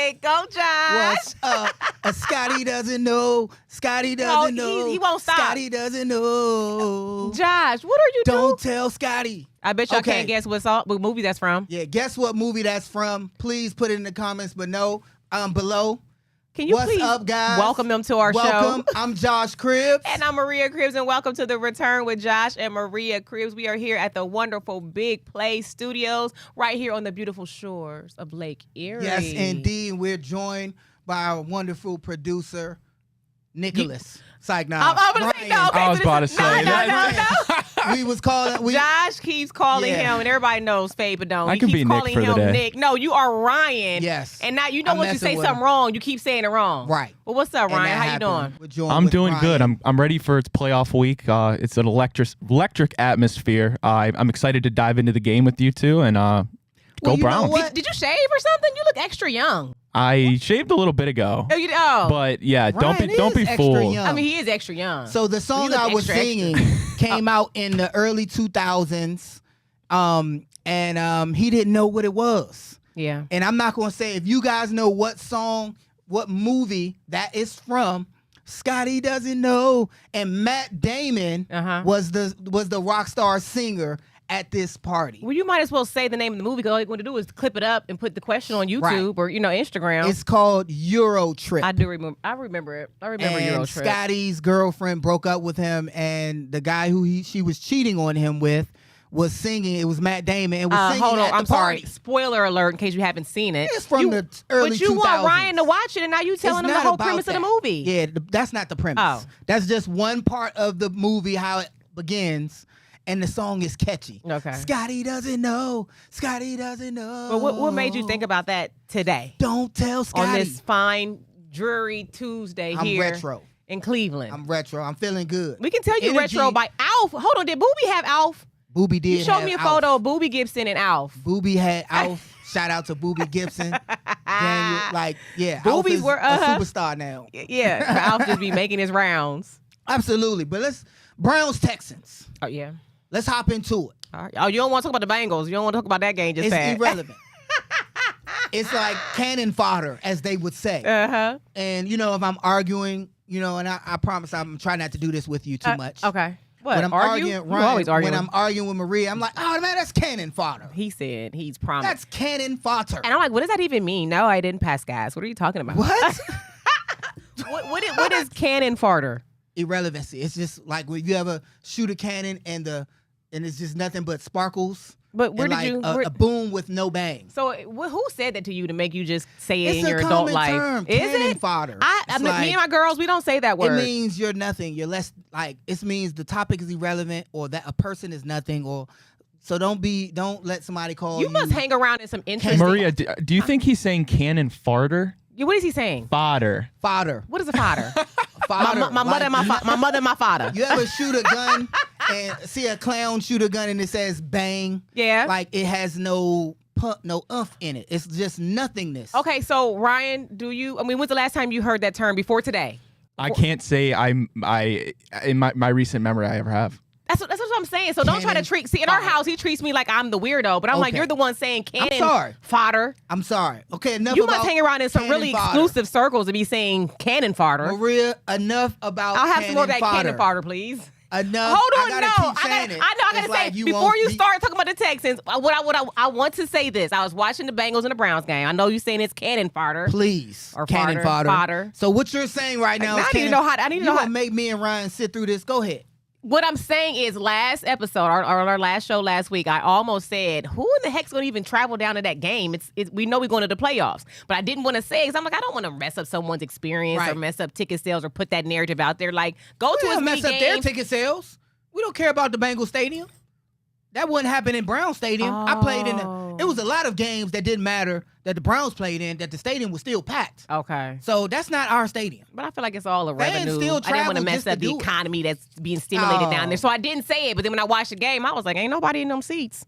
right, go Josh. What's up? Scotty doesn't know. Scotty doesn't know. He won't stop. Scotty doesn't know. Josh, what are you doing? Don't tell Scotty. I bet y'all can't guess what movie that's from. Yeah, guess what movie that's from. Please put it in the comments below. Can you What's please up, guys? welcome them to our show? I'm Josh Cribbs. And I'm Maria Cribbs, and welcome to The Return with Josh and Maria Cribbs. We are here at the wonderful Big Play Studios right here on the beautiful shores of Lake Erie. Yes, indeed. We're joined by our wonderful producer, Nicholas. I was about to say. No. We was calling. Josh keeps calling him, and everybody knows Faye, but don't. I can keeps be Nick calling for the him day. Nick. No, you are Ryan. Yes. And now you know what you say with something him. wrong, you keep saying it wrong. Right. Well, what's up, And Ryan? that How you happened. doing? We're joined I'm with doing Ryan. good. I'm ready for its playoff week. It's an electric atmosphere. I'm excited to dive into the game with you two and go you know Browns. what? Did you shave or something? You look extra young. I shaved a little bit ago. Oh. But yeah, don't Ryan be is extra fooled. young. I mean, he is extra young. So the song look I was extra, singing came out in the early 2000s, and he didn't know what it was. Yeah. And I'm not gonna say if you guys know what song, what movie that is from. Scotty doesn't know, and Matt Damon was the rock star singer at this party. Well, you might as well say the name of the movie because all you're going to do is clip it up and put the question on YouTube or Instagram. It's called Euro Trip. I do remember. I remember it. I remember and Euro Trip. Scotty's girlfriend broke up with him, and the guy who she was cheating on him with was singing. It was Matt Damon. And was singing hold on. at the I'm sorry. party. Spoiler alert in case you haven't seen it. It's from the early 2000s. But you want Ryan to watch it, and now you telling him the not whole about premise of the that. movie. Yeah, that's not the premise. Oh. That's just one part of the movie, how it begins. And the song is catchy. Okay. Scotty doesn't know. Scotty doesn't know. But what made you think about that today? Don't tell Scotty. On this fine, dreary Tuesday here retro. in Cleveland. I'm retro. I'm feeling good. We can tell you Energy. retro by Alf. Hold on, did Booby have Alf? Booby did. You showed have me a Alf. photo of Booby Gibson and Alf. Booby had Alf. Shout out to Booby Gibson. Daniel, Alf Boobies is were, a superstar now. Yeah, Alf just be making his rounds. Absolutely. But Browns Texans. Oh, yeah. Let's hop into it. All right. Oh, you don't want to talk about the Bengals. You don't want to talk about that game just It's fast. irrelevant. It's like cannon fodder, as they would say. Uh-huh. And, if I'm arguing, and I promise I'm trying not to do this with you too much. Okay. What? When I'm argue? arguing, You always arguing. when I'm arguing with Maria, I'm like, oh, man, that's cannon fodder. He said he's promised. That's cannon fodder. And I'm like, what does that even mean? No, I didn't pass gas. What are you talking about? What? What is cannon farter? Irrelevancy. It's just like when you ever shoot a cannon and it's just nothing but sparkles. But where and did you? a boom with no bang. So who said that to you to make you just say it It's in a your adult common life? term, Is cannon it? fodder. I mean, me and my girls, we don't say that word. It means you're nothing. You're less it means the topic is irrelevant or that a person is nothing so don't let somebody call you. You must hang around in some interesting. Maria, do you think he's saying cannon farter? What is he saying? Fodder. Fodder. What is a fodder? Fodder. my mother and my mother and my father. You ever shoot a gun and see a clown shoot a gun and it says bang? Yeah. Like it has no pump, no umph in it. It's just nothingness. Okay, so Ryan, when's the last time you heard that term before today? I can't say in my recent memory I ever have. That's what I'm saying. So don't try to treat. See, in our house, he treats me like I'm the weirdo, but I'm like, Okay. you're the one saying cannon I'm sorry. fodder. I'm sorry. Okay, enough You about must hang around in some cannon really fodder. exclusive circles to be saying cannon fodder. Maria, enough about I'll have some more of that fodder. cannon fodder, please. Enough. Hold on, I no. gotta keep saying it. I gotta It's say, like you before won't you be- start talking about the Texans, I want to say this. I was watching the Bengals and the Browns game. I know you're saying it's cannon fodder. Please, Or cannon fodder. So what you're saying right now is I need to know how. I need to know you how. gonna make me and Ryan sit through this. Go ahead. What I'm saying is, last episode, our last show last week, I almost said, who in the heck's going to even travel down to that game? We know we're going to the playoffs. But I didn't want to say it because I'm like, I don't want to mess up someone's experience or mess up ticket sales or put that narrative out there. Like, go to as many mess up their games. ticket sales. We don't care about the Bengals Stadium. That wouldn't happen in Brown Stadium. I played in it was a lot of games that didn't matter that the Browns played in that the stadium was still packed. Okay. So that's not our stadium. But I feel like it's all a Fans revenue. still I didn't want to travel mess just up to the do it. economy that's being stimulated down Oh. there. So I didn't say it. But then when I watched the game, I was like, ain't nobody in them seats.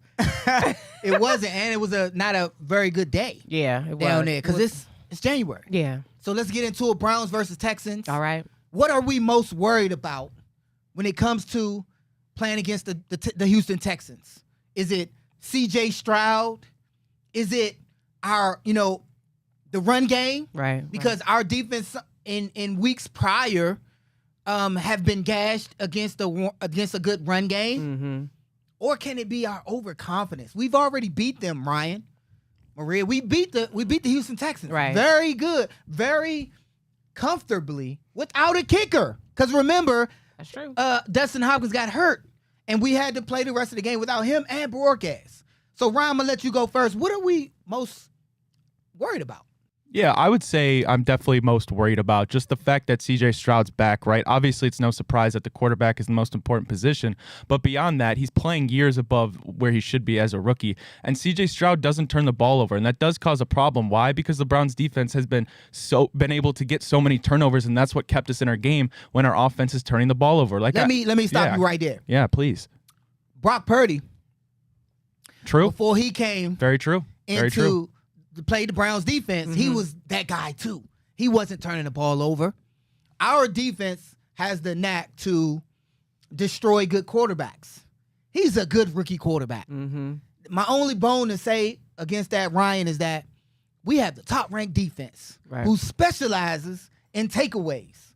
It wasn't, and it was not a very good day Yeah, it down was. there because it's January. Yeah. So let's get into it. Browns versus Texans. All right. What are we most worried about when it comes to playing against the Houston Texans? Is it C.J. Stroud? Is it our the run game, right? Because our defense in weeks prior have been gashed against a good run game, or can it be our overconfidence? We've already beat them, Ryan, Maria. We beat the Houston Texans, right? Very good, very comfortably without a kicker. Because remember, that's true. Dustin Hopkins got hurt, and we had to play the rest of the game without him and Borges. So Ryan, I'm gonna let you go first. What are we most worried about? Yeah, I would say I'm definitely most worried about just the fact that CJ Stroud's back, right? Obviously, it's no surprise that the quarterback is the most important position, but beyond that, he's playing years above where he should be as a rookie. And CJ Stroud doesn't turn the ball over, and that does cause a problem. Why? Because the Browns defense has been able to get so many turnovers, and that's what kept us in our game when our offense is turning the ball over. Let me stop you right there. Yeah, please. Brock Purdy. True. Before he came. Very true. Very true. To play the Browns defense, he was that guy too. He wasn't turning the ball over. Our defense has the knack to destroy good quarterbacks. He's a good rookie quarterback. My only bone to say against that, Ryan, is that we have the top-ranked defense who specializes in takeaways.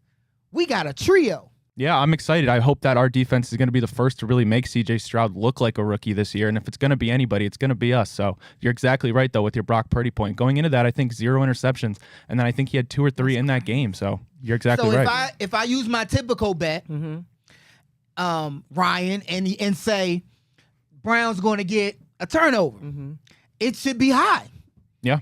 We got a trio. Yeah, I'm excited. I hope that our defense is going to be the first to really make CJ Stroud look like a rookie this year. And if it's going to be anybody, it's going to be us. So you're exactly right, though, with your Brock Purdy point. Going into that, I think 0 interceptions. And then I think he had 2 or 3 in that game. So you're exactly right. So if I use my typical bet, Ryan, and say Brown's going to get a turnover, it should be high. Yeah.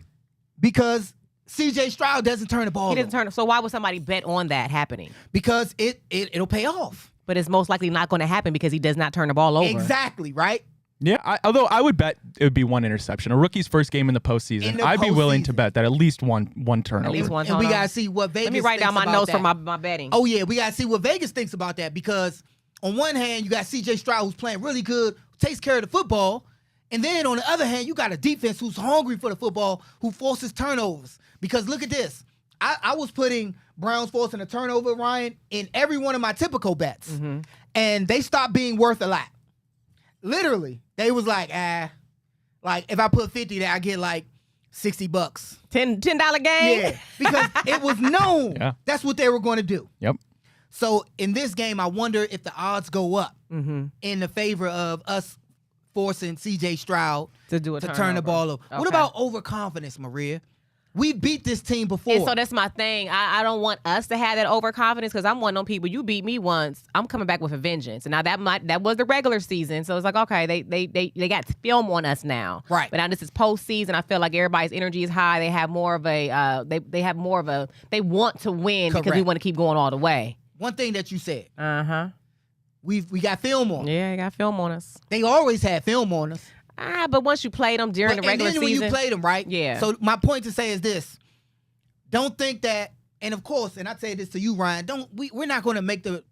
Because CJ Stroud doesn't turn the ball. He doesn't turn. So why would somebody bet on that happening? Because it'll pay off. But it's most likely not going to happen because he does not turn the ball over. Exactly, right? Yeah, although I would bet it would be 1 interception. A rookie's first game in the postseason. I'd be willing to bet that at least one turnover. At least one and we got to see what Vegas thinks. Let me write down my notes that. for my betting. Oh, yeah, we got to see what Vegas thinks about that, because on one hand, you got CJ Stroud, who's playing really good, takes care of the football. And then on the other hand, you got a defense who's hungry for the football, who forces turnovers. Because look at this. I was putting Browns forcing a turnover, Ryan, in every one of my typical bets. And they stopped being worth a lot. Literally. They was like, like if I put 50 there, I get like $60. $10 game? Yeah. Because it was known that's what they were going to do. Yep. So in this game, I wonder if the odds go up in the favor of us forcing CJ Stroud to turn the ball over. Okay. What about overconfidence, Maria? We beat this team before. And so that's my thing. I don't want us to have that overconfidence, because I'm one of them people. You beat me once, I'm coming back with a vengeance. And now that was the regular season. So it's like, okay, they got film on us now. Right. But now this is postseason. I feel like everybody's energy is high. They have more of a they want to win. Correct. Because we want to keep going all the way. One thing that you said. We got film on. Yeah, they got film on us. They always had film on us. But once you played them during the regular season. When you played them, right? Yeah. So my point to say is this. Don't think that, and of course, and I say this to you, Ryan, we're not going to make the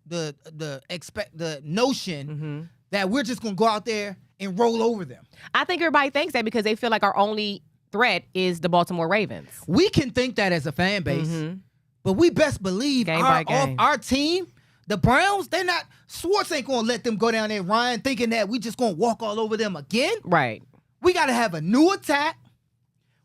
notion that we're just going to go out there and roll over them. I think everybody thinks that because they feel like our only threat is the Baltimore Ravens. We can think that as a fan base, but we best believe our team, the Browns, Schwartz ain't going to let them go down there, Ryan, thinking that we just going to walk all over them again. Right. We got to have a new attack.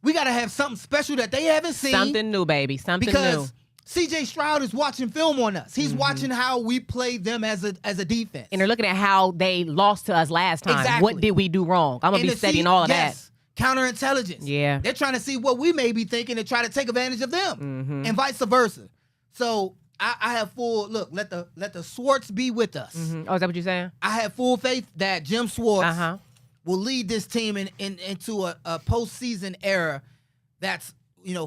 We got to have something special that they haven't seen. Something new, baby. Something new. Because CJ Stroud is watching film on us. He's watching how we play them as a defense. And they're looking at how they lost to us last time. Exactly. What did we do wrong? I'm going to be studying all of that. Counterintelligence. Yeah. They're trying to see what we may be thinking and try to take advantage of them. And vice versa. So I have full look. Let the Schwartz be with us. Oh, is that what you're saying? I have full faith that Jim Schwartz will lead this team into a postseason era that's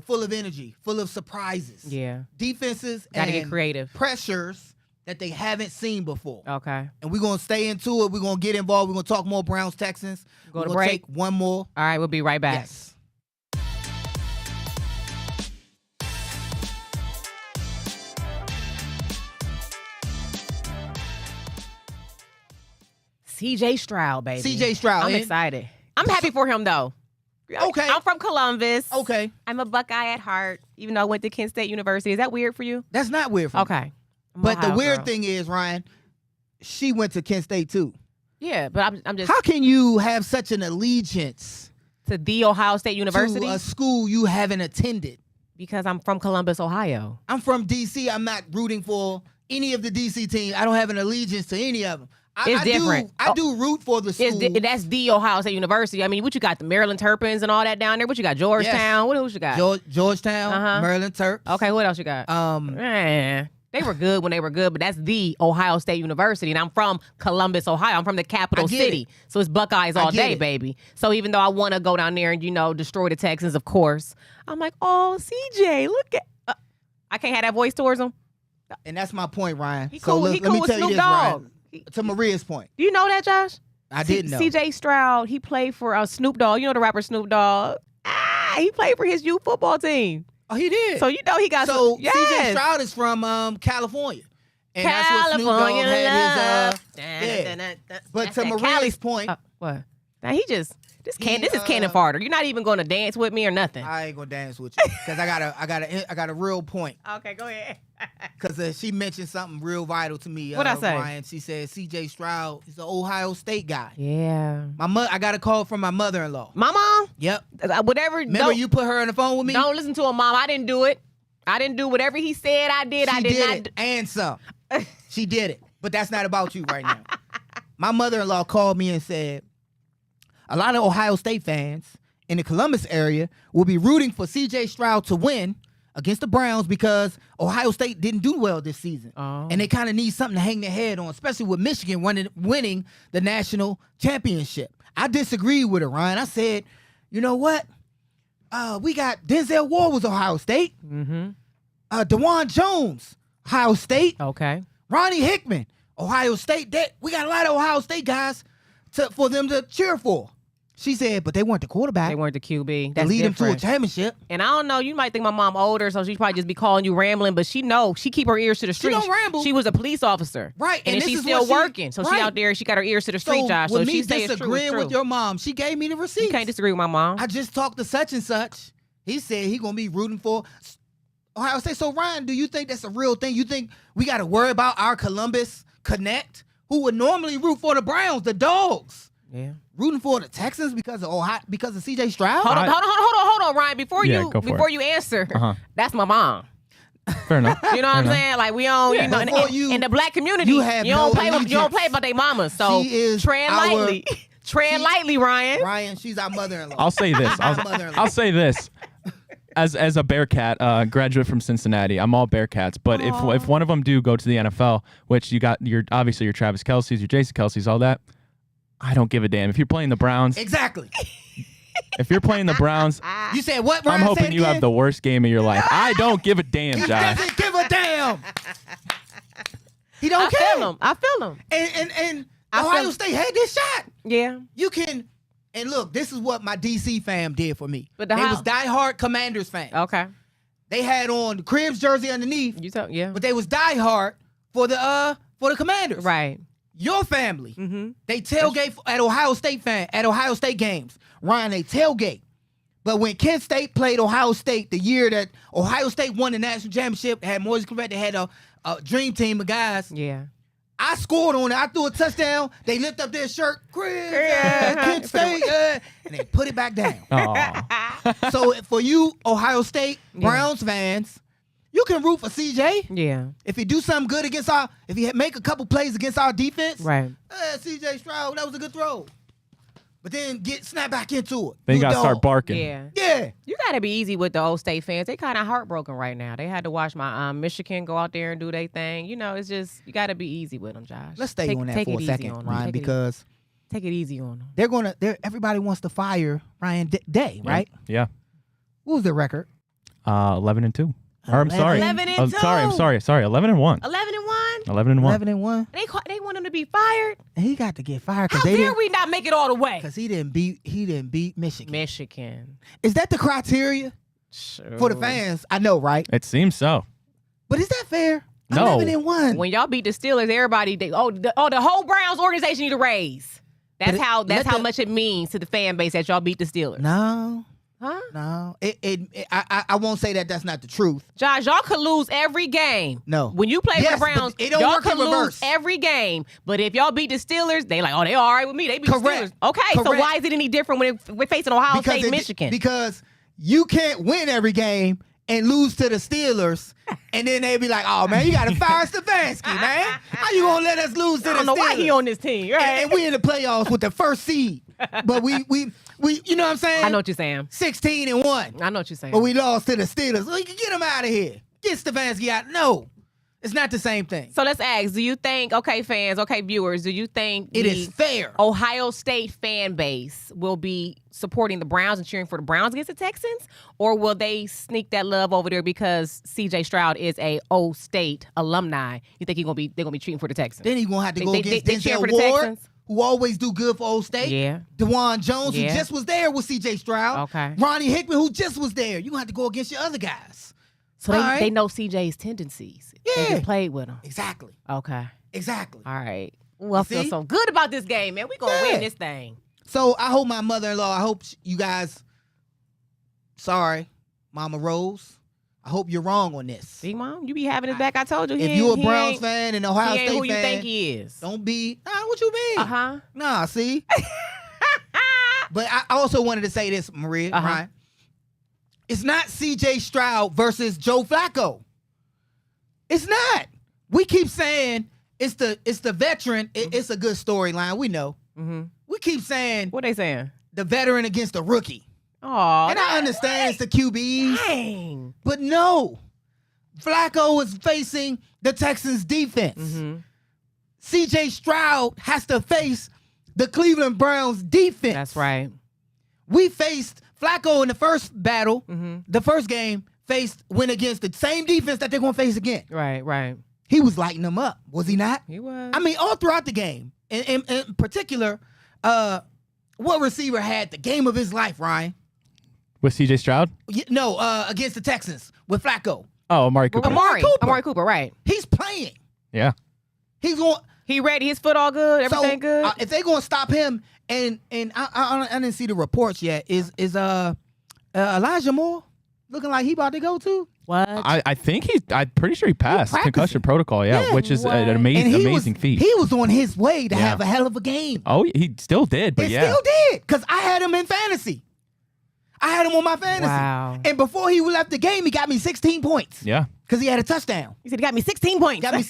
full of energy, full of surprises. Yeah, defenses gotta and get creative pressures that they haven't seen before. Okay, and we're gonna stay into it. We're gonna get involved. We're gonna talk more Browns Texans. We're gonna break. Take one more. All right, we'll be right back. Yes. CJ Stroud, baby. CJ Stroud. I'm excited. I'm happy for him, though. Okay. I'm from Columbus. Okay. I'm a Buckeye at heart, even though I went to Kent State University. Is that weird for you? That's not weird for me. Okay. But the weird thing is, Ryan, she went to Kent State, too. Yeah, but I'm just... How can you have such an allegiance to the Ohio State University? to a school you haven't attended? Because I'm from Columbus, Ohio. I'm from D.C. I'm not rooting for any of the D.C. teams. I don't have an allegiance to any of them. It's different. I do root for the school. That's the Ohio State University. I mean, what you got? The Maryland Terrapins and all that down there. What you got? Georgetown. Yes. What else you got? Georgetown, Maryland Terps. Okay, what else you got? They were good when they were good, but that's the Ohio State University, and I'm from Columbus, Ohio. I'm from the capital city, so it's Buckeyes all day, baby. So even though I want to go down there and destroy the Texans, of course, I'm like, oh, CJ, look at. I can't have that voice towards him. And that's my point, Ryan. He cool. Let me tell you this, Ryan. To Maria's point. Do you know that, Josh? I didn't know. CJ Stroud, he played for Snoop Dogg. You know the rapper Snoop Dogg? He played for his youth football team. Oh, he did? So he got CJ Stroud is from California. And that's what Snoop Dogg had his But to Maria's point. What? Now this is cannon farter. You're not even going to dance with me or nothing. I ain't gonna dance with you because I got a real point. Okay, go ahead. Because she mentioned something real vital to me. What'd I say? Ryan. She said C.J. Stroud is an Ohio State guy. Yeah. I got a call from my mother-in-law. My mom? Yep. Whatever. Remember you put her on the phone with me? Don't listen to him, Mom. I didn't do it. I didn't do whatever he said I did. She did it and some. She did it. But that's not about you right now. My mother-in-law called me and said, a lot of Ohio State fans in the Columbus area will be rooting for C.J. Stroud to win against the Browns because Ohio State didn't do well this season. Oh. And they kind of need something to hang their head on, especially with Michigan winning the national championship. I disagreed with her, Ryan. I said, you know what? We got Denzel Ward was Ohio State. Mm-hmm. DeJuan Jones, Ohio State. Okay. Ronnie Hickman, Ohio State. We got a lot of Ohio State guys for them to cheer for. She said, but they weren't the quarterback. They weren't the QB. That lead them to a championship. And I don't know, you might think my mom older, so she'd probably just be calling you rambling, but she keep her ears to the street. She don't ramble. She was a police officer. Right. And she's still working. So she out there, she got her ears to the street, Josh. So she says it's true. Disagreeing with your mom, she gave me the receipts. You can't disagree with my mom. I just talked to such and such. He said he going to be rooting for Ohio State. So, Ryan, do you think that's a real thing? You think we got to worry about our Columbus Connect, who would normally root for the Browns, the Dogs? Yeah. Rooting for the Texans because of C.J. Stroud? Hold on, Ryan. Before you answer, that's my mom. Fair enough. You know what I'm saying? Like we don't, in the black community, you don't play about their mamas. So tread lightly. Tread lightly, Ryan. Ryan, she's our mother-in-law. I'll say this. I'll say this. As a Bearcat graduate from Cincinnati, I'm all Bearcats. But if one of them do go to the NFL, which you got your Travis Kelce's, your Jason Kelce's, all that, I don't give a damn. If you're playing the Browns, exactly. If you're playing the Browns, you said what? Ryan, I'm hoping you have the worst game of your life. I don't give a damn, Josh. He doesn't give a damn. He don't care. I feel him. And Ohio State had this shot. Yeah. You can. And look, this is what my DC fam did for me. But they was diehard Commanders fans. Okay. They had on the Cribs jersey underneath. Yeah. But they was diehard for the Commanders. Right. Your family, they tailgate at Ohio State games. Ryan, they tailgate. But when Kent State played Ohio State the year that Ohio State won the national championship, had Moise Clement, they had a dream team of guys. Yeah. I scored on it. I threw a touchdown. They lift up their shirt, Kent State, and they put it back down. So for you Ohio State Browns fans, you can root for CJ. Yeah. If he do something good if he make a couple plays against our defense, right. CJ Stroud, that was a good throw. But then snap back into it. Then you got to start barking. Yeah. You got to be easy with the old State fans. They kind of heartbroken right now. They had to watch my Michigan go out there and do their thing. You know, it's just, you got to be easy with them, Josh. Let's stay on that for a second, Ryan, because take it easy on them. Everybody wants to fire Ryan Day, right? Yeah. What was their record? 11-2. Or I'm sorry. 11-2. I'm sorry. 11-1. 11-1. 11-1. They want him to be fired. And he got to get fired because how dare we not make it all the way? Because he didn't beat Michigan. Is that the criteria for the fans? I know, right? It seems so. But is that fair? No. 11-1. When y'all beat the Steelers, everybody the whole Browns organization need a raise. That's how much it means to the fan base that y'all beat the Steelers. No. Huh? No. I won't say that that's not the truth. Josh, y'all could lose every game. No. When you play for the Browns, y'all could lose every game. But if y'all beat the Steelers, they like, they all right with me. They beat the Steelers. Okay, so why is it any different when we're facing Ohio State and Michigan? Because you can't win every game and lose to the Steelers, and then they be like, "Oh man, you got to fire Stefanski, man. How you gonna let us lose to the Steelers? I don't know why he on this team, right? And we in the playoffs with the first seed, but we, you know what I'm saying? I know what you're saying. 16-1. I know what you're saying. But we lost to the Steelers. We can get him out of here. Get Stefanski out. No, it's not the same thing. So let's ask, do you think, okay, fans, okay, viewers, do you think It is fair. Ohio State fan base will be supporting the Browns and cheering for the Browns against the Texans? Or will they sneak that love over there because C.J. Stroud is a O State alumni? You think they're gonna be cheating for the Texans? Then he's going to have to go against they cheer Denzel for the Ward, Texans? who always do good for Old State. Yeah. DeJuan Jones, Yeah. who just was there with C.J. Stroud. Okay. Ronnie Hickman, who just was there. You're going to have to go against your other guys. So they know CJ's tendencies. Yeah. They just played with him. Exactly. Okay. Exactly. All right. Well, I feel See? so good about this game, man. We're going to win this thing. So I hope my mother-in-law, I hope you guys, sorry, Mama Rose, I hope you're wrong on this. See, Mom, you be having his back. I told you. If you're a Browns fan and Ohio he ain't State who you fan, think he is. don't be, what you mean? Uh-huh. Nah, see? But I also wanted to say this, Maria, right? It's not C.J. Stroud versus Joe Flacco. It's not. We keep saying it's the veteran. It's a good storyline. We know. Mm-hmm. We keep saying What they saying? the veteran against the rookie. Oh, And I understand it's the QBs. Dang. But no. Flacco is facing the Texans defense. Mm-hmm. C.J. Stroud has to face the Cleveland Browns defense. That's right. We faced Flacco in the first battle, Mm-hmm. the first game, went against the same defense that they're going to face again. Right. He was lighting them up, was he not? He was. I mean, all throughout the game. In particular, what receiver had the game of his life, Ryan? With C.J. Stroud? No, against the Texans with Flacco. Oh, Amari Cooper. Amari Cooper, right. He's playing. Yeah. He's going. He ready? His foot all good? Everything good? If they're going to stop him, and I didn't see the reports yet, is Elijah Moore looking like he about to go too? What? I think I'm pretty sure he passed concussion protocol, yeah, which is an amazing feat. He was on his way to have a hell of a game. Oh, he still did, but He still did, because I had him in fantasy. I had him on my fantasy. Wow. And before he left the game, he got me 16 points. Yeah. Because he had a touchdown. He said he got me 16 points. Got me.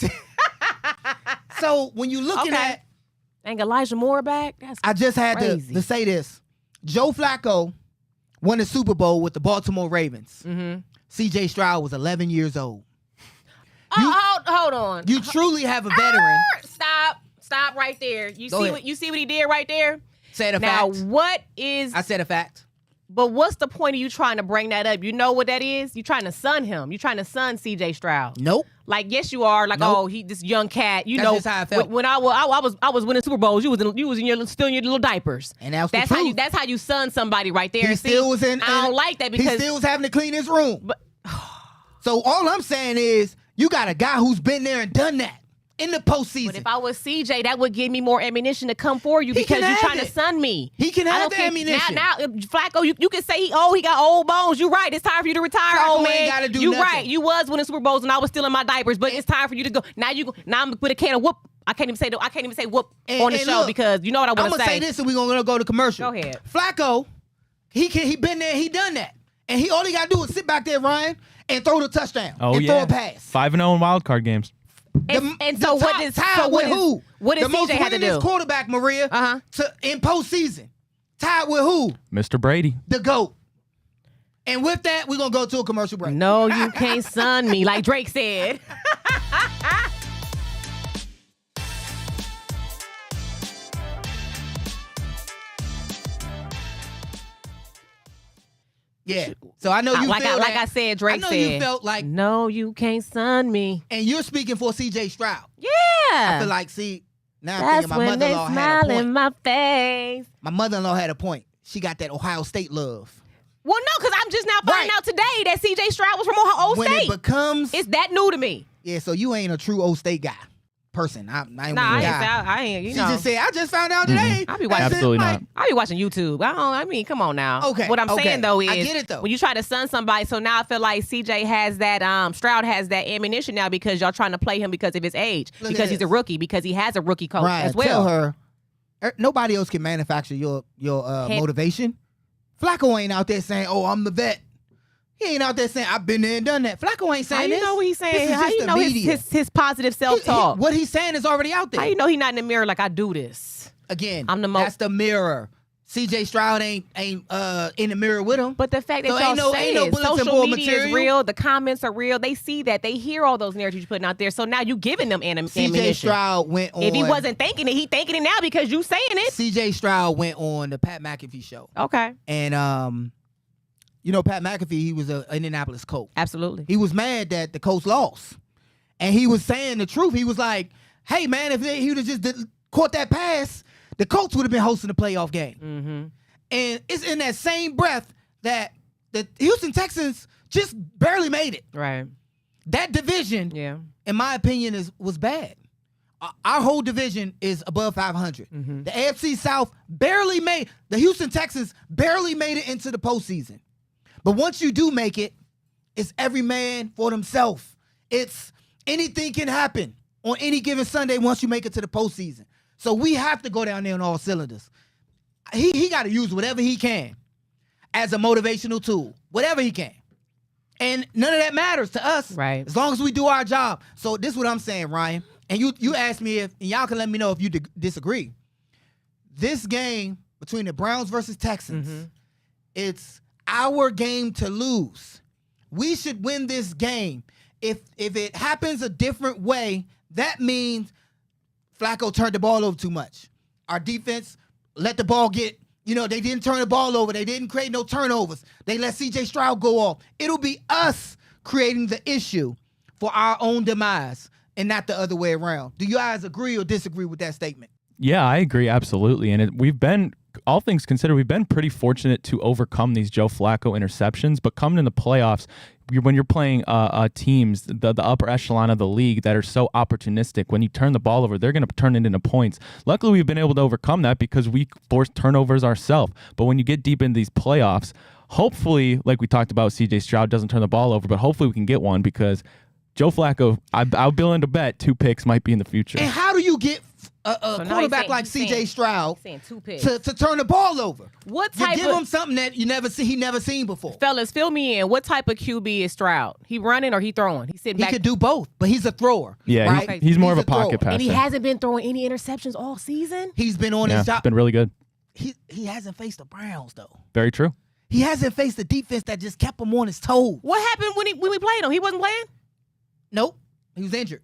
So when you looking at, Ain't Elijah Moore back? That's I just had crazy. to say this. Joe Flacco won the Super Bowl with the Baltimore Ravens. Mm-hmm. C.J. Stroud was 11 years old. Hold on. You truly have a veteran. Stop right there. You Go ahead. see what he did right there? Said a Now, fact. what is... I said a fact. But what's the point of you trying to bring that up? You know what that is? You trying to sun him. You trying to sun C.J. Stroud. Nope. Like, yes, you are. Like, Nope. oh, he this young cat. You That's know, just how I felt. when I was winning Super Bowls, you was still in your little diapers. And that's That's how you sun somebody right there. He And still see, was in. I don't like that because he still was having to clean his room. But So all I'm saying is, you got a guy who's been there and done that in the postseason. But if I was CJ, that would give me more ammunition to come for you He because can you're have trying to it. sun me. He can I have don't the care. ammunition. Now, Flacco, you can say he got old bones. You're right. It's time for you to retire, Flacco old man. ain't gotta do You nothing. right. You was winning Super Bowls and I was still in my diapers, but it's time for you to go. Now I'm with a can of whoop. I can't even say whoop on the show look, because you know what I want I'm to gonna say this, and we're gonna go to commercial. Go ahead. Flacco, he been there, he done that, and he all he gotta do is sit back there, Ryan, and throw the touchdown. Oh, and yeah. throw a pass. 5-0 in wild card games. And so what does who? What does the most CJ have to winningest do? quarterback, Maria, in postseason, tied with who? Mr. Brady. The GOAT. And with that, we're gonna go to a commercial break. No, you can't sun me, like Drake said. Yeah. So I know you like feel I said, Drake said. I know you felt like, no, you can't sun me. and you're speaking for C.J. Stroud. Yeah. I feel like, now I'm That's thinking my when they mother-in-law had a smile in point. my face. My mother-in-law had a point. She got that Ohio State love. Well, no, because I'm just now finding Right. out today that C.J. Stroud was from Ohio When State. it becomes, It's that new to me. yeah, so you ain't a true O State person. I ain't Nah, one I of ain't, the guy. I ain't, you She know. just said, I just found out today. I be watching- Absolutely not. I be watching YouTube. I mean, come on now. Okay, What I'm okay. saying though is, I get it, though. when you try to sun somebody, so now I feel like CJ has that, Stroud has that ammunition now because y'all trying to play him because of his age, Look at because he's a this. rookie, because he has a rookie coach Ryan, as well. tell her, nobody else can manufacture your Head- motivation. Flacco ain't out there saying, oh, I'm the vet. He ain't out there saying, I've been there and done that. Flacco ain't saying this. How you know what he's saying? This is How just you the know media. his positive self-talk? What he's saying is already out there. How you know he's not in the mirror like I do this? Again, I'm the that's the mirror. CJ Stroud ain't in the mirror with him. But the fact that So y'all say ain't no bullets and social board media material. is real, the comments are real. They see that. They hear all those narratives you're putting out there. So now you giving them ammunition. CJ Stroud went on. If he wasn't thinking it, he thinking it now because you saying it. CJ Stroud went on the Pat McAfee show. Okay. And you know, Pat McAfee, he was an Indianapolis coach. Absolutely. He was mad that the Colts lost. And he was saying the truth. He was like, hey, man, if he would have just caught that pass, the Colts would have been hosting the playoff game. Mm-hmm. And it's in that same breath that the Houston Texans just barely made it. Right. That division, Yeah. in my opinion, was bad. Our whole division is above 500. Mm-hmm. The AFC South the Houston Texans barely made it into the postseason. But once you do make it, it's every man for themselves. It's anything can happen on any given Sunday once you make it to the postseason. So we have to go down there on all cylinders. He got to use whatever he can as a motivational tool, whatever he can. And none of that matters to us, Right. as long as we do our job. So this is what I'm saying, Ryan. And you asked me and y'all can let me know if you disagree. This game between the Browns versus Texans, it's our game to lose. We should win this game. If it happens a different way, that means Flacco turned the ball over too much. Our defense let the ball get, they didn't turn the ball over. They didn't create no turnovers. They let CJ Stroud go off. It'll be us creating the issue for our own demise and not the other way around. Do you guys agree or disagree with that statement? Yeah, I agree absolutely. And we've been, all things considered, we've been pretty fortunate to overcome these Joe Flacco interceptions. But coming in the playoffs, when you're playing teams, the upper echelon of the league that are so opportunistic, when you turn the ball over, they're going to turn it into points. Luckily, we've been able to overcome that because we force turnovers ourselves. But when you get deep into these playoffs, hopefully, like we talked about, CJ Stroud doesn't turn the ball over, but hopefully we can get one because Joe Flacco, I'll be willing to bet 2 picks might be in the future. And how do you get a quarterback like C.J. Stroud to turn the ball over? What type give him something that he never seen before. Fellas, fill me in. What type of QB is Stroud? He running or he throwing? He sitting back? He could do both, but he's a thrower. Yeah, right? he's more of a pocket passer. And he hasn't been throwing any interceptions all season? He's been on his job. It's been really good. He hasn't faced the Browns, though. Very true. He hasn't faced the defense that just kept him on his toes. What happened when we played him? He wasn't playing? Nope. He was injured.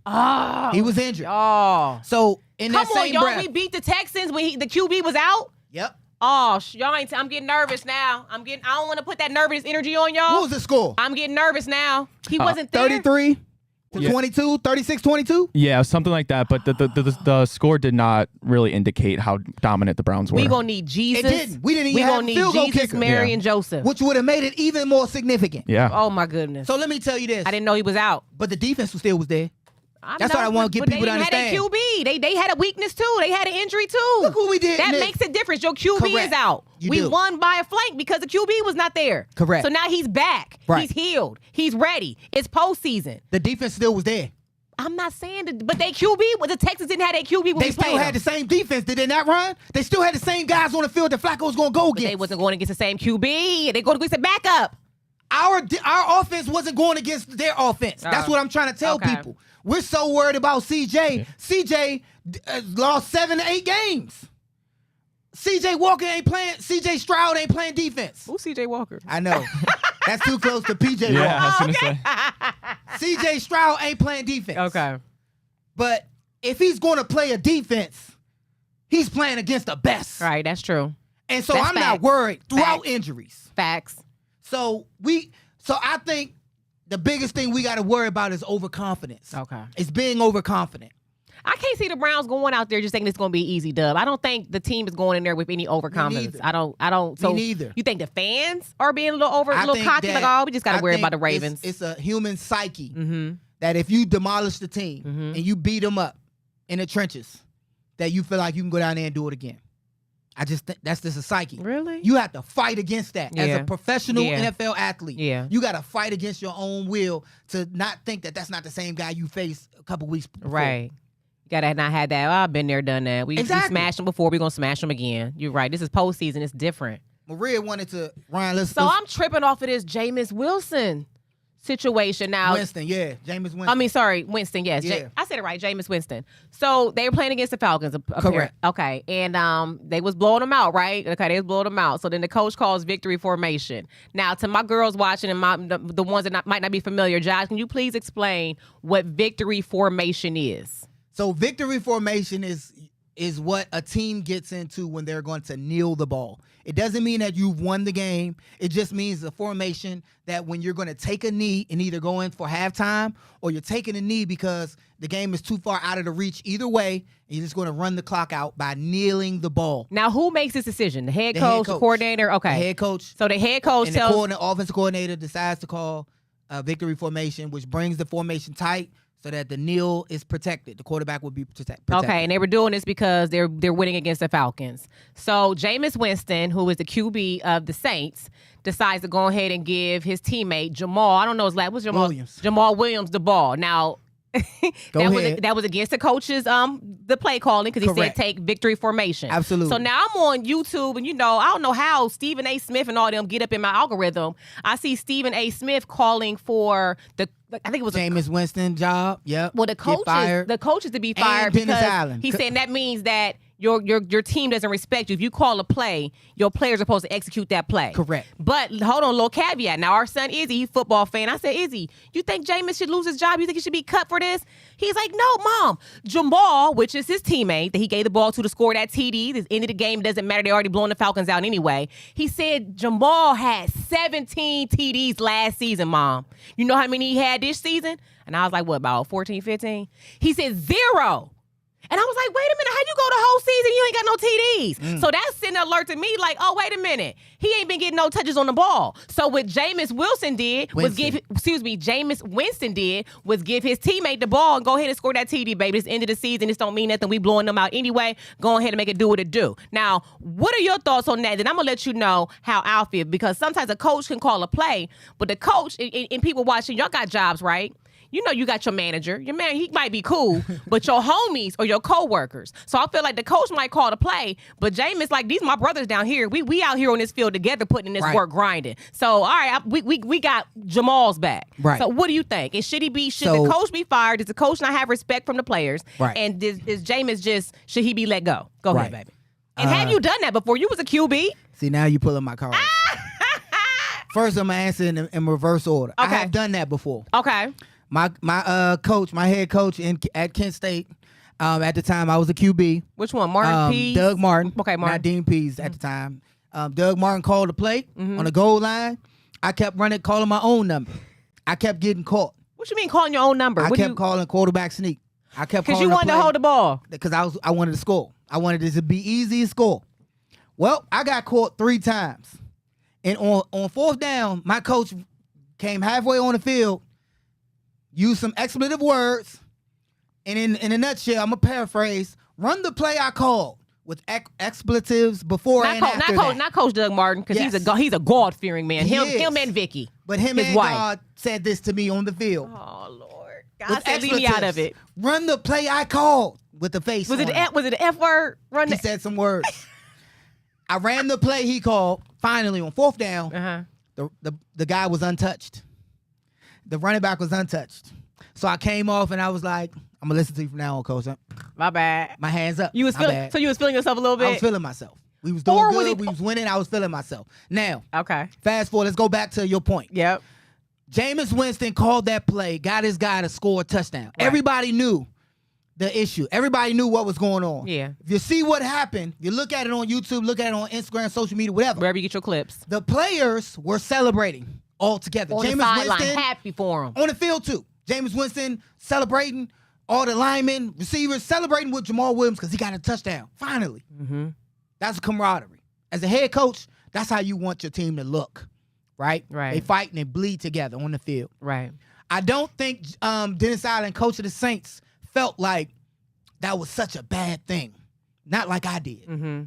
Oh. He was injured. Oh. So, in that same y'all. breath. We beat the Texans when the QB was out? Yep. Oh, y'all ain't. I'm getting nervous now. I don't want to put that nervous energy on y'all. What was the score? I'm getting nervous now. He wasn't there. 33 to 22, 36-22? Yeah, something like that. But the score did not really indicate how dominant the Browns were. We gonna need Jesus. It didn't. We didn't even have a field goal Jesus, kicker. Mary, Yeah. and Joseph. Which would have made it even more significant. Yeah. Oh my goodness. So let me tell you this. I didn't know he was out. But the defense still was there. That's know, what I want to get but people to they understand. Had a QB. They had a weakness too. They had an injury too. Look what we did. That Nick. makes a difference. Your QB Correct. is out. You We do. won by a flank because the QB was not there. Correct. So now he's back. Right. He's healed. He's ready. It's postseason. The defense still was there. I'm not saying that, but they QB, the Texans didn't have that QB when They we still played had them. the same defense. Did they not run? They still had the same guys on the field that Flacco was going to go But they against. wasn't going against the same QB. They going against the backup. Our offense wasn't going against their offense. That's what I'm trying to tell Okay. people. We're so worried about CJ. Yeah. CJ lost 7 to 8 games. CJ Walker ain't playing. CJ Stroud ain't playing defense. Who's CJ Walker? I know. That's too close to PJ Yeah, Walker. I was gonna say. CJ Stroud ain't playing defense. Okay. But if he's going to play a defense, he's playing against the best. Right, that's true. And so That's I'm not facts. worried throughout Facts. injuries. Facts. So I think the biggest thing we got to worry about is overconfidence. Okay. It's being overconfident. I can't see the Browns going out there just thinking it's going to be an easy dub. I don't think the team is going in there with any overconfidence. neither. I don't. So Me neither. You think the fans are being a little I little think cocky, that- like, oh, we just got I to worry think about the Ravens. It's a human psyche Mm-hmm. that if you demolish the team Mhm. and you beat them up in the trenches, that you feel like you can go down there and do it again. I just think that's just a psyche. Really? You have to fight against that as Yeah. a professional Yeah. NFL athlete. Yeah. You got to fight against your own will to not think that that's not the same guy you faced a couple weeks before. Right. You gotta not have that. Oh, I've been there, done that. We Exactly. smashed them before. We're gonna smash them again. You're right. This is postseason. It's different. Maria wanted to, Ryan, let's... So I'm tripping off of this Jameis Wilson situation now. Winston, yeah. Jameis Winston. I mean, sorry, Winston, yes. Yeah. I said it right, Jameis Winston. So they were playing against the Falcons. Correct. Okay. And they was blowing them out, right? Okay, they was blowing them out. So then the coach calls victory formation. Now, to my girls watching and the ones that might not be familiar, Josh, can you please explain what victory formation is? So victory formation is what a team gets into when they're going to kneel the ball. It doesn't mean that you've won the game. It just means the formation that when you're going to take a knee and either go in for halftime or you're taking a knee because the game is too far out of the reach. Either way, you're just going to run the clock out by kneeling the ball. Now, who makes this decision? The head coach, the coordinator? Okay. The head coach. So the head coach and the offensive coordinator decides to call victory formation, which brings the formation tight, so that the kneel is protected. The quarterback will be protected. Okay, and they were doing this because they're winning against the Falcons. So Jameis Winston, who is the QB of the Saints, decides to go ahead and give his teammate Jamal, I don't know his last, what's Jamal? Williams. Jamal Williams the ball. Now, that was against the coach's the play calling because he said take victory formation. Absolutely. So now I'm on YouTube and I don't know how Stephen A. Smith and all them get up in my algorithm. I see Stephen A. Smith calling for I think it was Jameis Winston job. Yep. Well, the coaches to be fired and because Dennis Allen. He's saying that means that your team doesn't respect you. If you call a play, your players are supposed to execute that play. Correct. But hold on, little caveat. Now our son Izzy, he's a football fan. I said, Izzy, you think Jameis should lose his job? You think he should be cut for this? He's like, no, Mom. Jamal, which is his teammate that he gave the ball to score that TD. The end of the game doesn't matter. They already blowing the Falcons out anyway. He said Jamal had 17 TDs last season, Mom. You know how many he had this season? And I was like, what, about 14, 15? He said 0. And I was like, wait a minute, how you go the whole season? You ain't got no TDs. So that's sitting there alerting me like, oh, wait a minute. He ain't been getting no touches on the ball. So what Jameis Winston did was give his teammate the ball and go ahead and score that TD, baby. It's the end of the season. This don't mean nothing. We blowing them out anyway. Go ahead and make it do what it do. Now, what are your thoughts on that? Then I'm going to let you know how I feel because sometimes a coach can call a play, but the coach and people watching, y'all got jobs, right? You know you got your manager. Your man, he might be cool, but your homies or your coworkers. So I feel like the coach might call the play, but Jameis like, these my brothers down here. We out here on this field together putting in this work, grinding. So, all right, we got Jamal's back. Right. So what do you think? And should the coach be fired? Does the coach not have respect from the players? Right. And is Jameis should he be let go? Go ahead, baby. And have you done that before? You was a QB. See, now you pulling my card. First, I'm going to answer in reverse order. Okay. I have done that before. Okay. My coach, my head coach at Kent State, at the time I was a QB. Which one? Martin Pease? Doug Martin. Okay, Martin. Not Dean Pease at the time. Doug Martin called the play on the goal line. I kept calling my own number. I kept getting caught. What you mean calling your own number? I kept calling quarterback sneak. I kept calling because you wanted to hold the ball. Because I wanted to score. I wanted it to be easy to score. Well, I got caught 3 times. And on fourth down, my coach came halfway on the field, used some expletive words, and in a nutshell, I'm going to paraphrase, run the play I called with expletives before and after that. Not Coach Doug Martin, because he's a God-fearing man. Him and Vicky, but him his and wife. God said this to me on the field. Oh, Lord. God said leave me out of it. Run the play I called with the face Was on it the F word? He said some words. I ran the play he called. Finally, on fourth down, the guy was untouched. The running back was untouched. So I came off and I was like, I'm going to listen to you from now on, Coach. My bad. My hands up. You was feeling yourself a little bit? I was feeling myself. We was doing good. We was winning. I was feeling myself. Now, fast forward. Let's go back to your point. Yep. Jameis Winston called that play, got his guy to score a touchdown. Right. Everybody knew the issue. Everybody knew what was going on. Yeah. If you see what happened, you look at it on YouTube, look at it on Instagram, social media, whatever. Wherever you get your clips. The players were celebrating all together. On the sideline, happy for him. On the field, too. Jameis Winston celebrating, all the linemen, receivers celebrating with Jamal Williams because he got a touchdown. Finally. Mm-hmm. That's camaraderie. As a head coach, that's how you want your team to look, right? Right. They fight and they bleed together on the field. Right. I don't think Dennis Allen, coach of the Saints, felt like that was such a bad thing. Not like I did. Mm-hmm.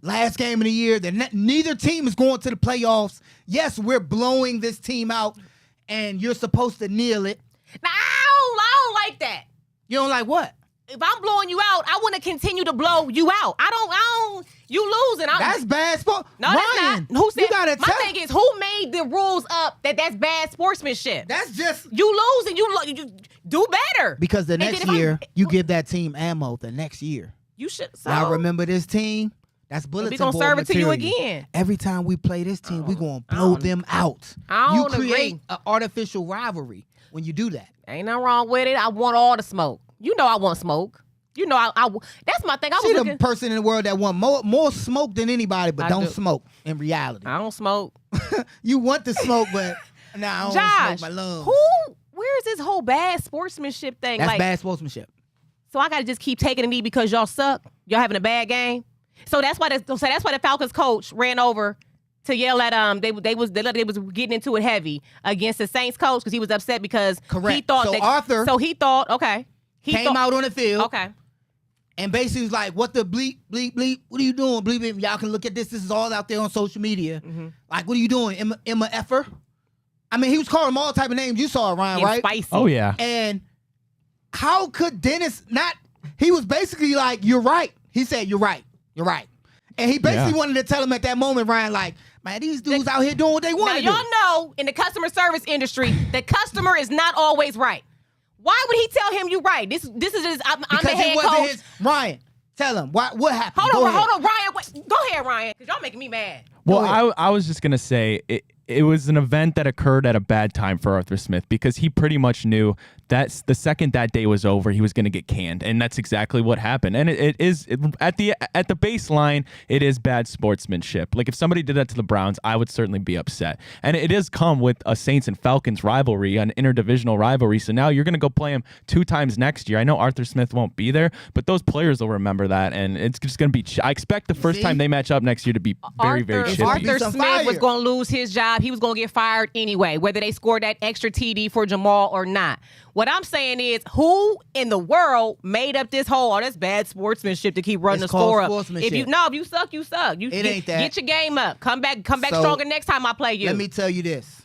Last game of the year, neither team is going to the playoffs. Yes, we're blowing this team out, and you're supposed to kneel it. Now, I don't like that. You don't like what? if I'm blowing you out, I want to continue to blow you out. I don't. You losing. That's bad sport. No, Ryan, that's not. Who said? You gotta my thing is, who made the rules up that's bad sportsmanship? That's just you losing. You do better. Because the next year you give that team ammo. The next year you should. So, I remember this team. That's bulletin we gonna board serve material. it to you again. Every time we play this team, we gonna blow them out. I you don't create agree. an artificial rivalry when you do that. Ain't nothing wrong with it. I want all the smoke. You know I want smoke. You know I that's my thing. I See was the person in the world that want more smoke than anybody, but I don't do. smoke in reality. I don't smoke. You want to smoke, but nah, I don't Josh, smoke my lungs. where's this whole bad sportsmanship thing? That's like, bad sportsmanship. so I gotta just keep taking a knee because y'all suck. Y'all having a bad game. So that's why the Falcons coach ran over to yell at they was getting into it heavy against the Saints coach because he was upset because Correct. he thought So that Arthur he thought okay. He came out on the field. Okay. And basically was like, what the bleep, bleep, bleep? What are you doing? Bleep, bleep. Y'all can look at this. This is all out there on social media. Mm-hmm. Like, what are you doing? Emma Effer? I mean, he was calling them all type of names. You saw it, Ryan, Getting right? spicy. Oh, yeah. And how could Dennis not? He was basically like, you're right. He said, you're right. You're right. And he basically wanted to tell him at that moment, Ryan, like, man, these dudes out here doing what they want to do. Now, y'all know in the customer service industry, the customer is not always right. Why would he tell him you right? This is just, I'm the head coach. Ryan, tell him. What happened? Hold on, Ryan. Go ahead, Ryan, because y'all making me mad. Well, I was just going to say it was an event that occurred at a bad time for Arthur Smith because he pretty much knew that the second that day was over, he was going to get canned, and that's exactly what happened. And it is at the baseline, it is bad sportsmanship. Like if somebody did that to the Browns, I would certainly be upset. And it does come with a Saints and Falcons rivalry, an interdivisional rivalry. So now you're going to go play him 2 times next year. I know Arthur Smith won't be there, but those players will remember that, and it's just going to be. I expect the first time they match up next year to be very chippy. Arthur Smith was going to lose his job. He was going to get fired anyway, whether they scored that extra TD for Jamal or not. What I'm saying is, who in the world made up this whole, that's bad sportsmanship to keep running the score up? If you suck, you suck. It ain't that. Get your game up. Come back stronger next time I play you. Let me tell you this.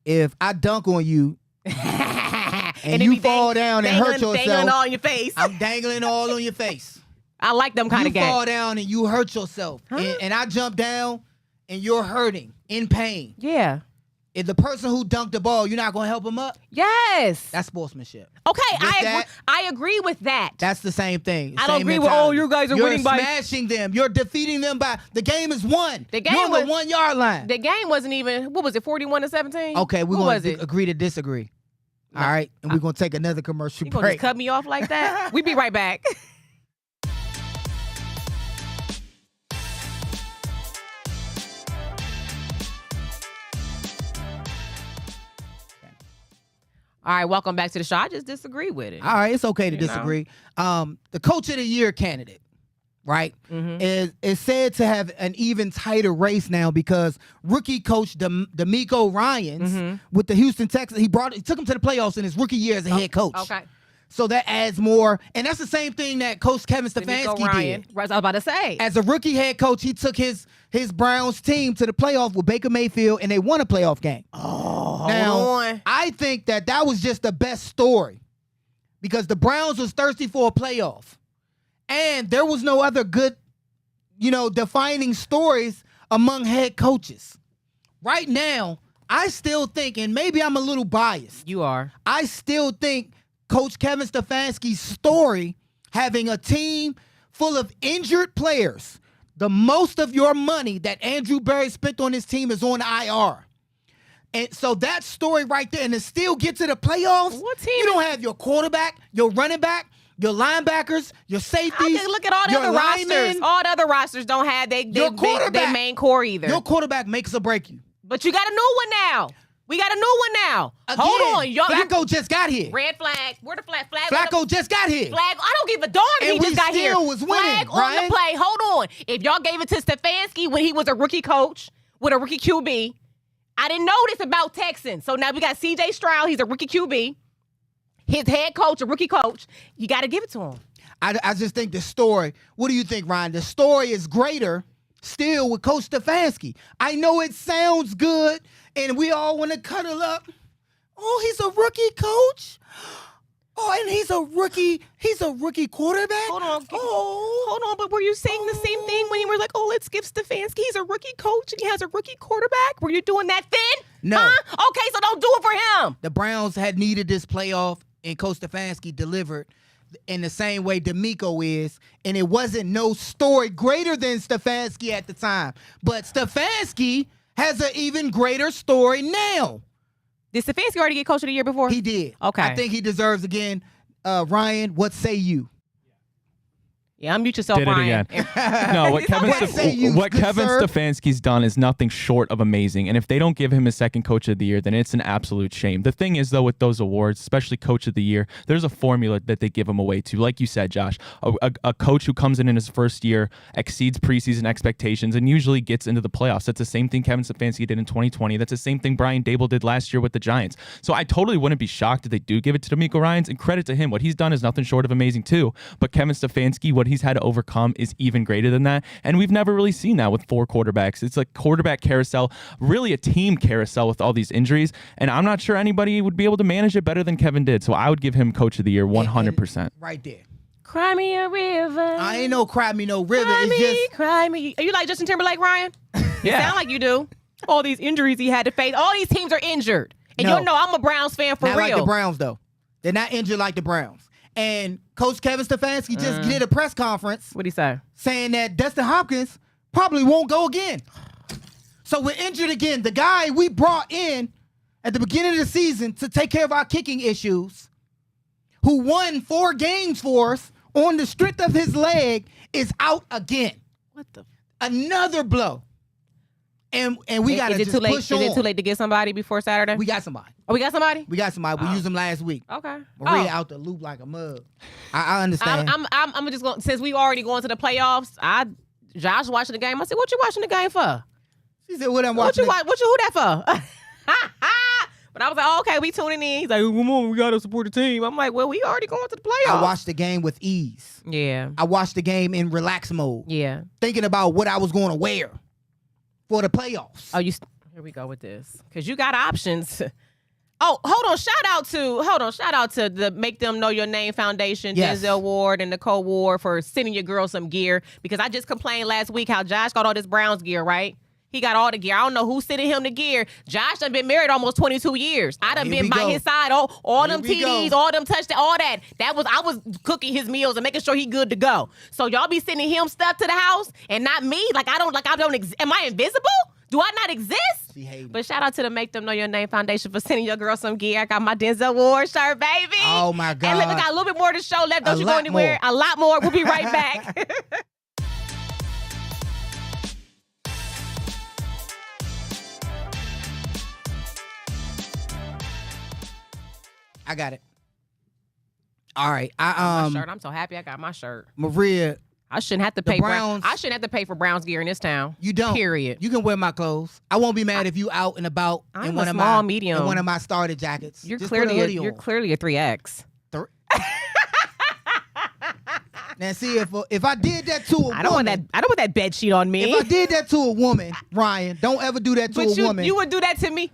If I dunk on you and you fall down and hurt yourself, dangling all in your face. I'm dangling all on your face. I like them kind of games. You fall down and you hurt yourself, and I jump down and you're hurting, in pain. Yeah. If the person who dunked the ball, you're not going to help him up? Yes. That's sportsmanship. Okay, I agree with that. That's the same thing. I don't agree with, you guys are winning by... You're smashing them. You're defeating them by... The game is won. You're on the 1 yard line. The game wasn't even... What was it, 41-17? Okay, we're going to agree to disagree. All right? And we're going to take another commercial break. You going to cut me off like that? We'll be right back. All right, welcome back to the show. I just disagree with it. All right, it's okay to disagree. The Coach of the Year candidate, right, is said to have an even tighter race now because rookie coach DeMeco Ryans with the Houston Texans, he took him to the playoffs in his rookie year as a head coach. Okay. So that adds more, and that's the same thing that Coach Kevin Stefanski did. Right, I was about to say. As a rookie head coach, he took his Browns team to the playoff with Baker Mayfield, and they won a playoff game. Oh, now, hold on. I think that was just the best story because the Browns was thirsty for a playoff, and there was no other good, defining stories among head coaches. Right now, I still think, and maybe I'm a little biased. You are. I still think Coach Kevin Stefanski's story, having a team full of injured players, the most of your money that Andrew Berry spent on his team is on IR. And so that story right there, and to still get to the playoffs, what team? You don't have your quarterback, your running back, your linebackers, your safeties. Look at all the other rosters. All the other rosters don't have their main core either. Your quarterback makes or break you. But you got a new one now. We got a new one now. Again, hold on. Flacco just got here. Red flag. Where the flag? Flacco just got here. Flag. I don't give a darn if he just got here. And we still was winning, flag on the play. Hold on. If y'all gave it to Stefanski when he was a rookie coach with a rookie QB, I didn't know this about Texans. So now we got C.J. Stroud. He's a rookie QB. His head coach, a rookie coach. You got to give it to him. I just think the story, what do you think, Ryan? The story is greater still with Coach Stefanski. I know it sounds good, and we all want to cuddle up. Oh, he's a rookie coach? Oh, and he's a rookie. He's a rookie quarterback. Hold on. But were you saying the same thing when you were like, "Oh, let's give Stefanski. He's a rookie coach and he has a rookie quarterback"? Were you doing that then? No. Huh? Okay, so don't do it for him. The Browns had needed this playoff, and Coach Stefanski delivered in the same way D'Amico is, and it wasn't no story greater than Stefanski at the time. But Stefanski has an even greater story now. Did Stefanski already get Coach of the Year before? He did. Okay. I think he deserves again. Ryan, what say you? Yeah, unmute yourself, Did it Ryan. again. No, what Kevin Stefanski's done is nothing short of amazing. And if they don't give him his second Coach of the Year, then it's an absolute shame. The thing is, though, with those awards, especially Coach of the Year, there's a formula that they give him away to. Like you said, Josh, a coach who comes in his first year, exceeds preseason expectations, and usually gets into the playoffs. That's the same thing Kevin Stefanski did in 2020. That's the same thing Brian Daboll did last year with the Giants. So I totally wouldn't be shocked if they do give it to D'Amico Ryans, and credit to him. What he's done is nothing short of amazing, too. But Kevin Stefanski, what he's had to overcome is even greater than that. And we've never really seen that with 4 quarterbacks. It's like quarterback carousel, really a team carousel with all these injuries. And I'm not sure anybody would be able to manage it better than Kevin did. So I would give him Coach of the Year 100%. Right there. Cry me a river. I ain't no cry me no river. Cry It's me, just cry me. Are you like Justin Timberlake, Ryan? You sound like you do. All these injuries he had to face. All these teams are injured. And No. you know I'm a Browns fan for not real. like the Browns, though. They're not injured like the Browns. And Coach Kevin Stefanski just did a press conference What'd he say? saying that Dustin Hopkins probably won't go again. So we're injured again. The guy we brought in at the beginning of the season to take care of our kicking issues, who won 4 games for us on the strength of his leg, is out again. What the? Another blow. And we got to just push on. Is it too late to get somebody before Saturday? We got somebody. Oh, we got somebody? We got somebody. We used them last week. Okay. Maria out the loop like a mug. I understand. I'm just going, since we already going to the playoffs, Josh watching the game. I said, what you watching the game for? She said, what I'm watching. Who that for? But I was like, oh, okay, we tuning in. He's like, come on, we got to support the team. I'm like, well, we already going to the playoffs. I watched the game with ease. Yeah. I watched the game in relax mode. Yeah. Thinking about what I was going to wear for the playoffs. Oh, here we go with this. Because you got options. Oh, hold on. Shout out to the Make Them Know Your Name Foundation, Yes. Denzel Ward and Nicole Ward for sending your girl some gear. Because I just complained last week how Josh got all this Browns gear, right? He got all the gear. I don't know who's sending him the gear. Josh done been married almost 22 years. I done been by his side. All them TDs, all them touchdowns, all that. I was cooking his meals and making sure he good to go. So y'all be sending him stuff to the house and not me? Am I invisible? Do I not exist? But shout out to the Make Them Know Your Name Foundation for sending your girl some gear. I got my Denzel Ward shirt, baby. Oh, my God. And look, we got a little bit more to show left. Don't you go anywhere. A lot more. We'll be right back. I got it. All right. My shirt. I'm so happy I got my shirt. Maria, I shouldn't have to pay I shouldn't have to pay for Browns gear in this town. You don't. Period. You can wear my clothes. I won't be mad if you out and about in one of my starter jackets. You're Just clearly put a you're clearly a 3X. Now see if I did that to a woman, I don't want that bed sheet on me. If I did that to a woman, Ryan, don't ever do that to a woman. You would do that to me.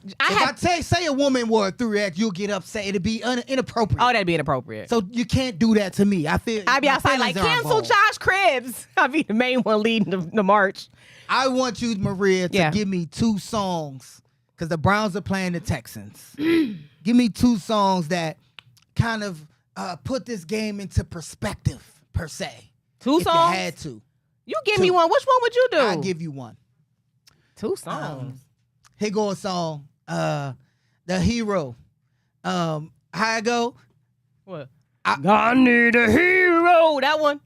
Say a woman wore a 3X, you'll get upset. It'd be inappropriate. Oh, that'd be inappropriate. So you can't do that to me. I'd be outside like, cancel Josh Cribbs. I'd be the main one leading the march. I want you, Maria, to give me 2 songs because the Browns are playing the Texans. Give me 2 songs that kind of put this game into perspective. Per se. 2 songs? If you had to. You give me one. Which one would you do? I'll give you one. 2 songs. Here go a song. The Hero. How I go? What? I need a hero. That one.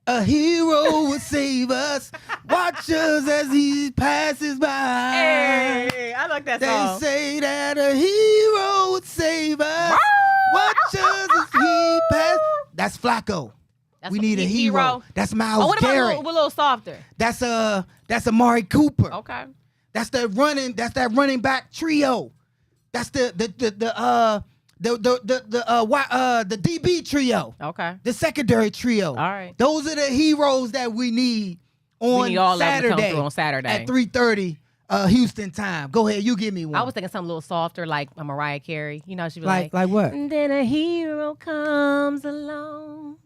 A hero will save us. Watch us as he passes by. Hey, I like that song. They say that a hero would save us. Watch us as he passes. That's Flacco. We need a hero. That's Miles Garrett. What a little softer? That's Amari Cooper. Okay. That's that running back trio. That's the DB trio. Okay. The secondary trio. All right. Those are the heroes that we need on all Saturday. On Saturday At 3:30 Houston time. Go ahead, you give me one. I was thinking something a little softer, like a Mariah Carey. You know, she'd be like what? And then a hero comes along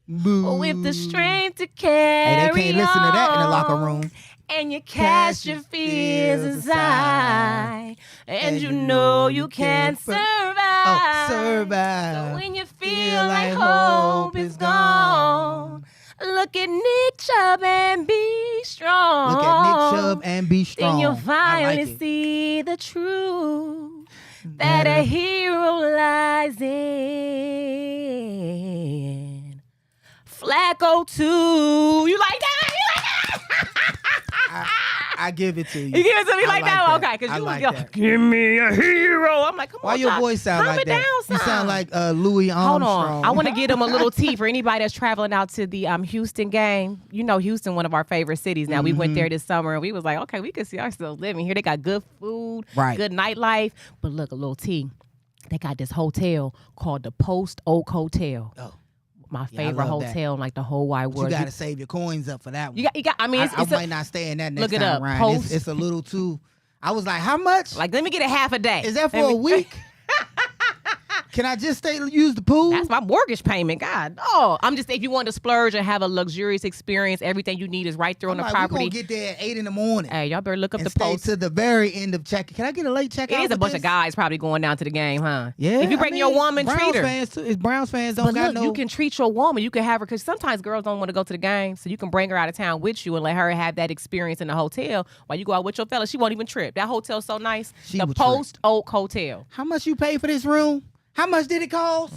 with the strength to carry Hey, they can't listen to that in the locker room. And you cast your fears aside, and you know you can survive. Survive. So when you feel like hope is gone, look at Nick Chubb and be strong. Look at Nick Chubb and be strong. Then you'll finally like see the truth that a hero lies in. Flacco too. You like that? You like that? I give it to you. You give it to me like that? that. Okay, because you like was that. give me a hero. I'm like, come Why on, your Josh, voice sound calm like it that? down, You son. sound like Louis Hold Armstrong. on. I want to give them a little tea for anybody that's traveling out to the Houston game. You know, Houston, one of our favorite cities. Now, we went there this summer, and we was like, okay, we can see ourselves living here. They got good food, good nightlife. But look, a little tea. They got this hotel called the Post Oak Hotel. Oh. My favorite hotel in like the whole wide world. You got to save your coins up for that one. You got. I mean, I might not stay in that next look it time, up. Ryan. It's a little too. I was like, how much? Like, let me get a half a day. Is that for a week? Can I just use the pool? That's my mortgage payment. God, I'm just, if you want to splurge and have a luxurious experience, everything you need is right there on the property. We're going to get there at 8 in the morning. Hey, y'all better look up and the stay Post. to the very end of check. Can I get a late checkout? It is a bunch of guys probably going down to the game, huh? Yeah. If you bring your woman, treat her. Browns fans don't But got look, you can treat your woman. You can have her, because sometimes girls don't want to go to the game, so you can bring her out of town with you and let her have that experience in the hotel while you go out with your fella. She won't even trip. That hotel's so nice. The Post Oak Hotel. How much you pay for this room? How much did it cost?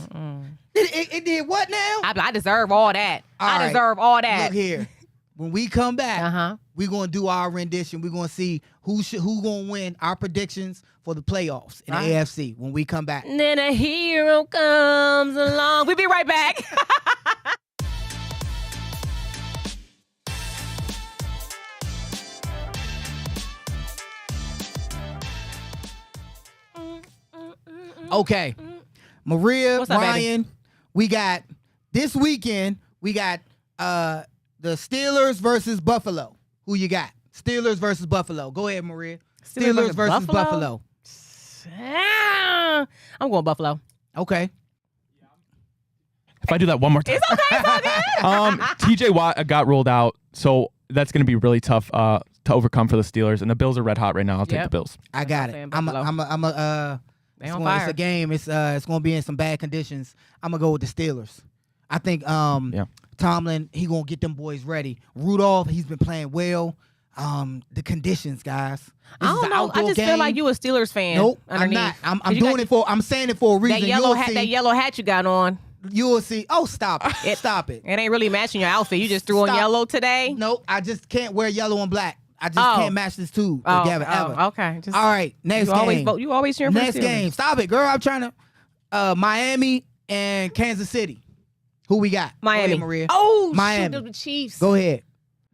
It did what now? I deserve all that. I deserve all that. Look here. When we come back, we're going to do our rendition. We're going to see who going to win our predictions for the playoffs in the AFC when we come back. And then a hero comes along. We'll be right back. Okay. Maria, What's up, Ryan, we got this weekend, we got the Steelers versus Buffalo. Who you got? Steelers versus Buffalo. Go ahead, Maria. Steelers versus Buffalo. I'm going Buffalo. Okay. If I do that one more time. It's okay. It's all good. TJ Watt got rolled out, so that's going to be really tough to overcome for the Steelers. And the Bills are red hot right now. I'll take the Bills. I got it. It's a game. It's going to be in some bad conditions. I'm going to go with the Steelers. I think Tomlin, he going to get them boys ready. Rudolph, he's been playing well. The conditions, guys. I don't know. I just feel like you a Steelers fan. Nope, underneath. I'm not. I'm saying it for a reason. That yellow hat you got on. You will see. Oh, stop it. Stop it. It ain't really matching your outfit. You just threw on yellow today? Nope. I just can't wear yellow and black. I just can't match this two together ever. Okay. All right. Next game. You always cheering for Next game. Stop it, girl. I'm trying to. Miami and Kansas City. Who we got? Miami. Go ahead, Maria. Oh, Miami. shoot, the Chiefs. Go ahead.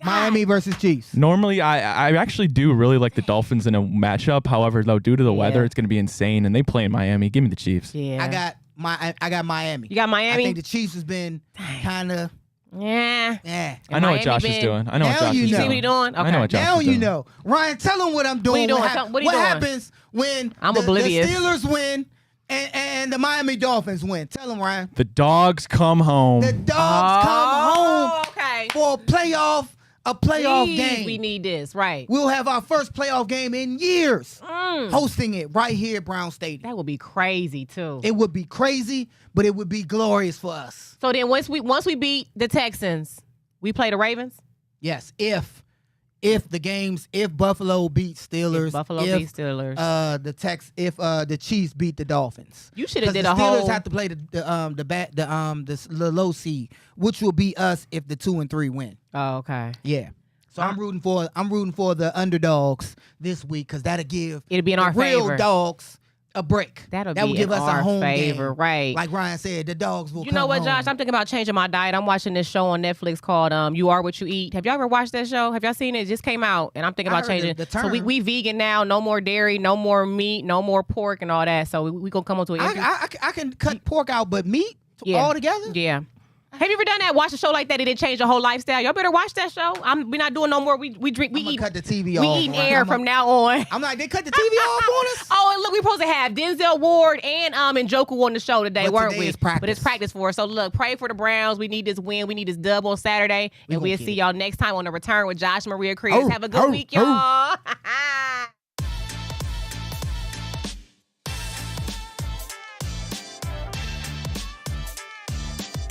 Miami versus Chiefs. Normally, I actually do really like the Dolphins in a matchup. However, though, due to the weather, it's going to be insane, and they play in Miami. Give me the Chiefs. Yeah. I got Miami. You got Miami? I think the Chiefs has been kind of. Yeah. I know what Josh is doing. I know what Josh is doing. You see what he's doing? Okay. I know what Josh now is doing. you know. Ryan, tell him what I'm doing. What are you doing? What happens when I'm the oblivious. Steelers win and the Miami Dolphins win? Tell him, Ryan. The dogs come home. The dogs come home okay. for a playoff game. We need this, right? We'll have our first playoff game in years, hosting it right here at Brown Stadium. That would be crazy too. It would be crazy, but it would be glorious for us. So then once we beat the Texans, we play the Ravens? Yes, if Buffalo beats Steelers, beats Steelers. If the Chiefs beat the Dolphins. You should have did the a Steelers whole have to play the low seed, which will be us if the 2 and 3 win. Oh, okay. Yeah. So I'm rooting for the underdogs this week because that'll give it'll be in our real favor. Dogs a break. That will be give in us our a home favor, game. right? Like Ryan said, the dogs will. You know what, Josh? I'm thinking about changing my diet. I'm watching this show on Netflix called "You Are What You Eat." Have y'all ever watched that show? Have y'all seen it? It just came out, and I'm thinking about changing. The term. So we vegan now. No more dairy. No more meat. No more pork and all that. So we gonna come up to an. I can cut pork out, but meat Yeah. all together. Yeah. Have you ever done that? Watch a show like that and it changed your whole lifestyle? Y'all better watch that show. We're not doing no more. We drink. We eat. Cut the TV we off. eating air from now on. I'm like, they cut the TV off on us. Oh, and look, we're supposed to have Denzel Ward and Njoku on the show today, But weren't today we? is practice. But it's practice for us. So look, pray for the Browns. We need this win. We need this dub on Saturday, and we'll see y'all next time on the Return with Josh Maria Chris. Have a good week, y'all.